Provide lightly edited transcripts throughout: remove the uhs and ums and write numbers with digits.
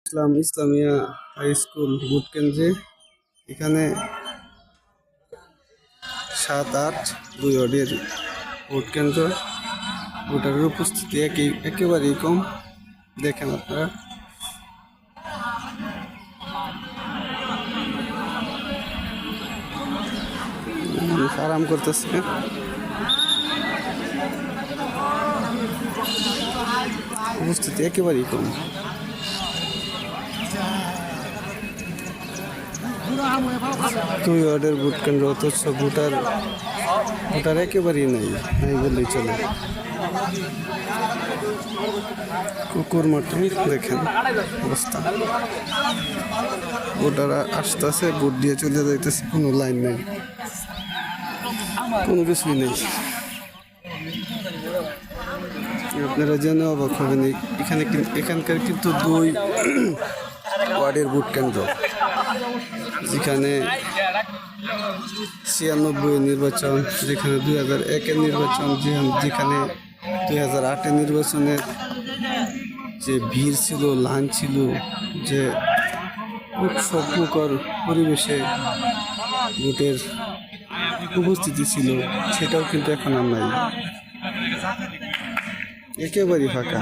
Islamia high school vote কেন্দ্রে এখানে 7-8 2 ওয়ার্ডের ভোট কেন্দ্র। ভোটারের উপস্থিতি একেবারেই কম। দেখেন আপনারা আরাম করতেছে। উপস্থিতি একেবারেই কম। দুই ওয়ার্ডের ভোট কেন্দ্র, অথচ ভোটার একেবারেই নাই বললেই চলে। কুকুর মাঠে দেখেন অবস্থা। ভোটাররা আসতেছে, ভোট দিয়ে চলে যাইতেছে, কোনো লাইন নেই, কোনো কিছুই নেই। আপনারা জেনে অবাক হবেন, এখানকার কিন্তু 2 ওয়ার্ডের ভোট কেন্দ্র, যেখানে 96 নির্বাচন, যেখানে 2001 নির্বাচন, যেখানে 2008 নির্বাচনের যে ভিড় ছিল, লাইন ছিল, যে উৎসবমুখর পরিবেশে ভোটের উপস্থিতি ছিল, সেটাও কিন্তু এখন আর নাই, একেবারেই ফাঁকা।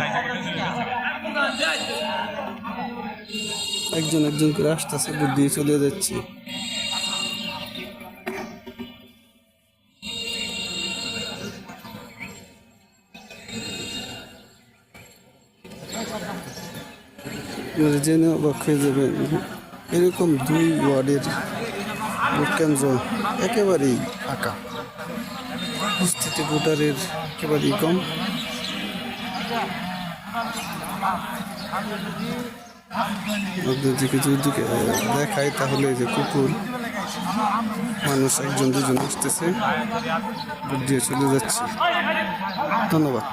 একজন করে আসতেছে, ভোট দিয়ে চলে যাচ্ছে। জেনে অবাক হয়ে যাবেন, এরকম 2 ওয়ার্ডের ভোট কেন্দ্র একেবারেই ফাঁকা। উপস্থিতি ভোটারের একেবারেই কম। আপনাদেরকে যদি দেখায় তাহলে যে কুকুর, মানুষ 1-2 জন আসতেছে, ভোট দিয়ে চলে যাচ্ছে। ধন্যবাদ।